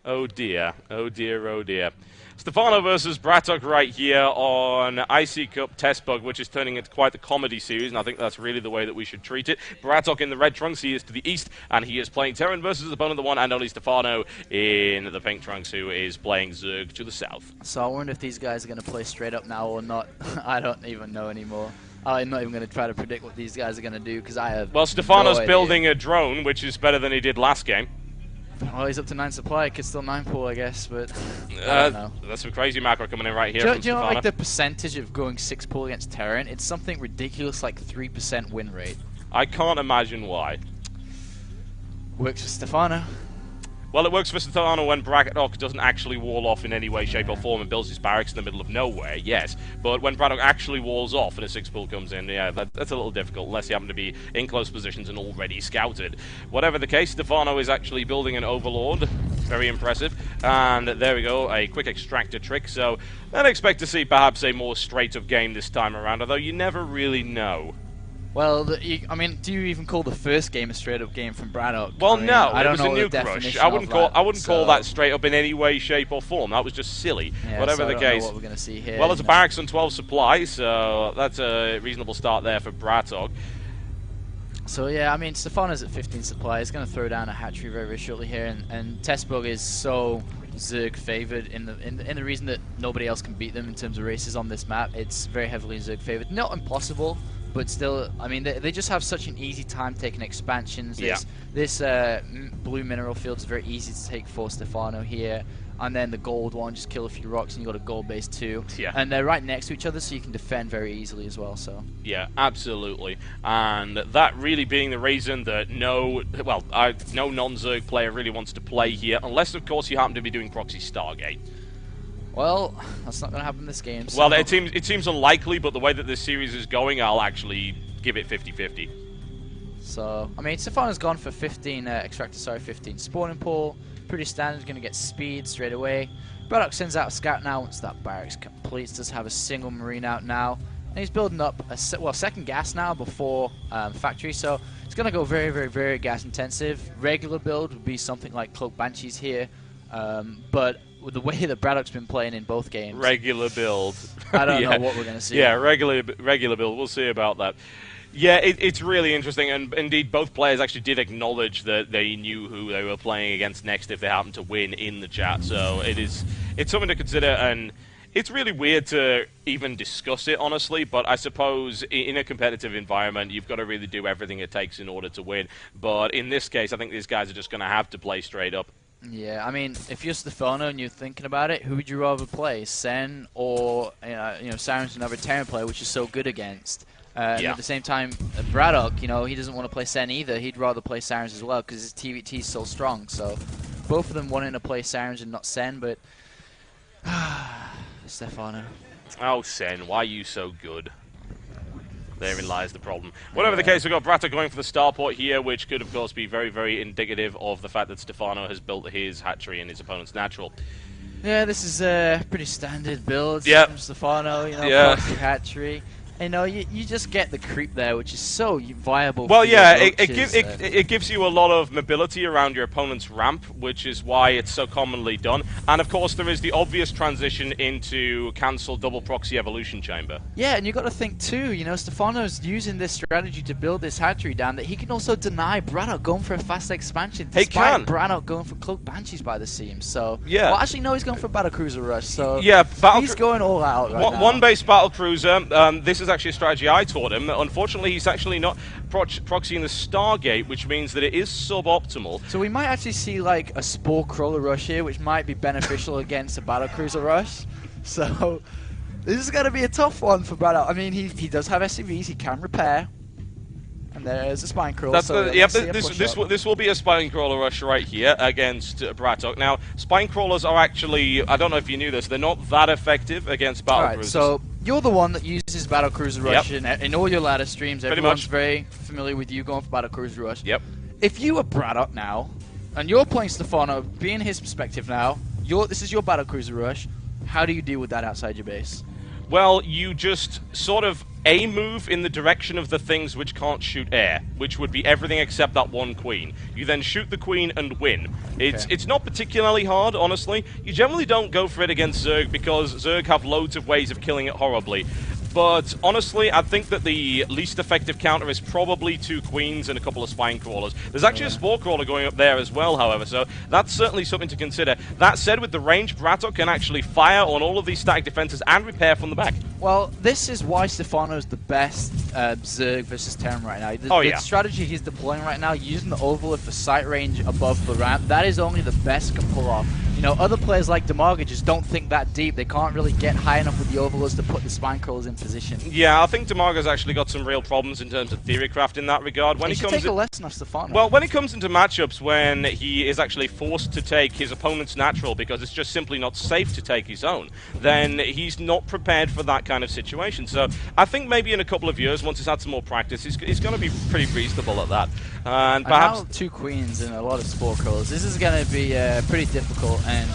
Oh dear, oh dear, oh dear. Stephano versus BratOK right here on IC Cup Test Bug, which is turning into quite the comedy series, and I think that's really the way that we should treat it. BratOK in the red trunks, he is to the east, and he is playing Terran versus his opponent, the one and only Stephano in the pink trunks, who is playing Zerg to the south. So I wonder if these guys are going to play straight up now or not. I don't even know anymore. I'm not even going to try to predict what these guys are going to do, because I have Well, Stephano's no building a drone, which is better than he did last game. Well, he's up to 9 supply. Could still 9 pool, I guess, but I don't know. That's some crazy macro coming in right here. Do you know like the percentage of going 6 pool against Terran? It's something ridiculous, like 3% win rate. I can't imagine why. Works for Stephano. Well, it works for Stephano when BratOK doesn't actually wall off in any way, shape, or form and builds his barracks in the middle of nowhere, yes. But when BratOK actually walls off and a 6 pool comes in, yeah, that's a little difficult, unless you happen to be in close positions and already scouted. Whatever the case, Stephano is actually building an Overlord. Very impressive. And there we go, a quick extractor trick. So I'd expect to see perhaps a more straight-up game this time around, although you never really know. Well, I mean, do you even call the first game a straight-up game from BratOK? Well, I mean, no, I it don't was know a the nuke rush. definition I wouldn't of call that straight up in any way, shape, or form. That was just silly. Yeah, Whatever so the I don't know case. what we're going to see here. Well, there's a barracks on 12 supply, so that's a reasonable start there for BratOK. So yeah, I mean, Stephano's at 15 supply. He's going to throw down a hatchery very, very shortly here, and Testbug is so Zerg favored in the reason that nobody else can beat them in terms of races on this map. It's very heavily Zerg favored. Not impossible, but still, I mean, they just have such an easy time taking expansions. This blue mineral field is very easy to take for Stephano here. And then the gold one, just kill a few rocks and you got a gold base too. Yeah. And they're right next to each other, so you can defend very easily as well. So. Yeah, absolutely. And that really being the reason that no non-Zerg player really wants to play here, unless of course you happen to be doing proxy Stargate. Well, that's not going to happen this game. So. Well, it seems unlikely, but the way that this series is going, I'll actually give it 50-50. So, I mean, Stephano's gone for 15 extractor, 15 spawning pool. Pretty standard, going to get speed straight away. BratOK sends out a scout now once that barracks completes. Does have a single marine out now. And he's building up a second gas now before factory. So, it's going to go very, very, very gas intensive. Regular build would be something like Cloak Banshees here. But with the way that BratOK's been playing in both games. Regular build. I don't know what we're going to see. Yeah, regular build. We'll see about that. Yeah, it's really interesting, and indeed both players actually did acknowledge that they knew who they were playing against next if they happened to win in the chat. So it's something to consider, and it's really weird to even discuss it, honestly, but I suppose in a competitive environment, you've got to really do everything it takes in order to win. But in this case, I think these guys are just going to have to play straight up. Yeah, I mean, if you're Stephano and you're thinking about it, who would you rather play, Sen or Siren's another Terran player, which is so good against? And at the same time, BratOK, he doesn't want to play Sen either. He'd rather play Sirens as well because his TVT is so strong. So both of them wanting to play Sirens and not Sen, but Stephano. Oh, Sen, why are you so good? Therein lies the problem. Whatever the case, we've got BratOK going for the starport here, which could, of course, be very, very indicative of the fact that Stephano has built his hatchery in his opponent's natural. Yeah, this is a pretty standard build from Stephano, proxy hatchery. You just get the creep there, which is so viable. Well, yeah, it gives you a lot of mobility around your opponent's ramp, which is why it's so commonly done. And of course, there is the obvious transition into cancel double proxy evolution chamber. Yeah, and you got to think too. Stephano's using this strategy to build this hatchery down that he can also deny BratOK going for a fast expansion, despite BratOK going for Cloak Banshees by the seams. So yeah, well, actually, no, he's going for Battle Cruiser Rush. So yeah, he's going all out right now. One base Battle Cruiser. This is actually a strategy I taught him. Unfortunately, he's actually not proxying the Stargate, which means that it is suboptimal. So we might actually see like a Spore Crawler Rush here, which might be beneficial against a Battle Cruiser Rush. So this is going to be a tough one for BratOK. I mean, he does have SCVs, he can repair. And there's a Spine Crawler. This will be a Spine Crawler Rush right here against BratOK. Now, Spine Crawlers are actually, I don't know if you knew this, they're not that effective against Battle Cruisers. So you're the one that uses Battle Cruiser Rush in all your ladder streams. Everyone's very familiar with you going for Battle Cruiser Rush. Yep. If you are BratOK now, and you're playing Stephano, being his perspective now, this is your Battle Cruiser Rush, how do you deal with that outside your base? Well, you just sort of a move in the direction of the things which can't shoot air, which would be everything except that one queen. You then shoot the queen and win. It's not particularly hard, honestly. You generally don't go for it against Zerg because Zerg have loads of ways of killing it horribly. But honestly, I think that the least effective counter is probably 2 queens and a couple of spine crawlers. There's actually a spore crawler going up there as well, however, so that's certainly something to consider. That said, with the range, BratOK can actually fire on all of these static defenses and repair from the back. Well, this is why Stephano is the best Zerg versus Terran right now. The strategy he's deploying right now, using the Overlord for sight range above the ramp, that is only the best can pull off. You know, other players like Demaga just don't think that deep. They can't really get high enough with the Overlords to put the spine crawlers in position. Yeah, I think Demaga's actually got some real problems in terms of theorycraft in that regard. When he should take a lesson off Stephano. Well, when it comes into matchups when he is actually forced to take his opponent's natural because it's just simply not safe to take his own, then he's not prepared for that kind of situation. So I think maybe in a couple of years, once he's had some more practice, he's going to be pretty reasonable at that. And perhaps now 2 queens and a lot of spore crawlers. This is going to be pretty difficult. And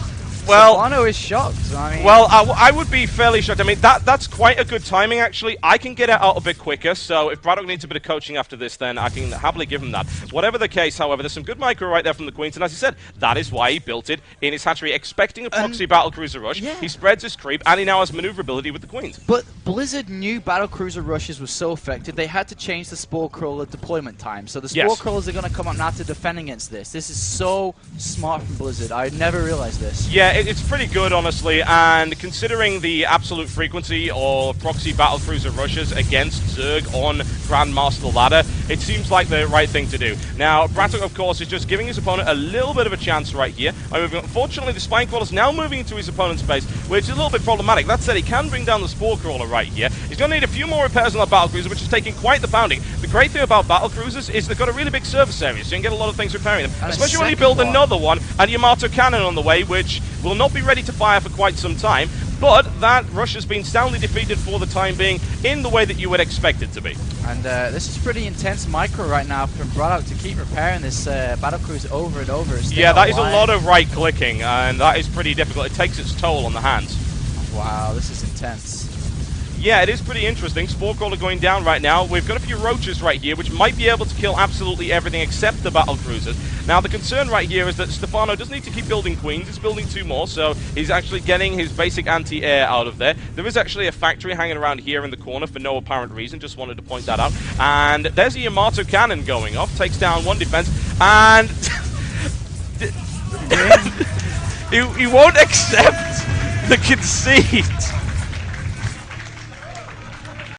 well, Stephano is shocked. I mean, well, I would be fairly shocked. I mean, that's quite a good timing, actually. I can get it out a bit quicker, so if BratOK needs a bit of coaching after this, then I can happily give him that. Whatever the case, however, there's some good micro right there from the Queens, and as he said, that is why he built it in his hatchery, expecting a proxy battlecruiser rush. Yeah. He spreads his creep, and he now has maneuverability with the Queens. But Blizzard knew battlecruiser rushes were so effective, they had to change the spore crawler deployment time. So the spore crawlers are going to come up now to defend against this. This is so smart from Blizzard. I never realized this. Yeah, it's pretty good, honestly, and considering the absolute frequency of proxy battlecruiser rushes against Zerg on Grandmaster Ladder, it seems like the right thing to do. Now, BratOK, of course, is just giving his opponent a little bit of a chance right here. Unfortunately, the spine crawler's now moving into his opponent's base, which is a little bit problematic. That said, he can bring down the spore crawler right here. He's going to need a few more repairs on that battlecruiser, which is taking quite the pounding. The great thing about battlecruisers is they've got a really big service area, so you can get a lot of things repairing them, and especially when you build another one and Yamato cannon on the way, which will not be ready to fire for quite some time. But that rush has been soundly defeated for the time being in the way that you would expect it to be. And this is pretty intense micro right now from BratOK to keep repairing this battlecruiser over and over. Yeah, that is a lot of right-clicking, and that is pretty difficult. It takes its toll on the hands. Wow, this is intense. Yeah, it is pretty interesting. Spore Crawler going down right now. We've got a few roaches right here, which might be able to kill absolutely everything except the battlecruisers. Now, the concern right here is that Stephano doesn't need to keep building queens. He's building 2 more, so he's actually getting his basic anti-air out of there. There is actually a factory hanging around here in the corner for no apparent reason. Just wanted to point that out. And there's a Yamato cannon going off. Takes down 1 defense. And he won't accept the conceit.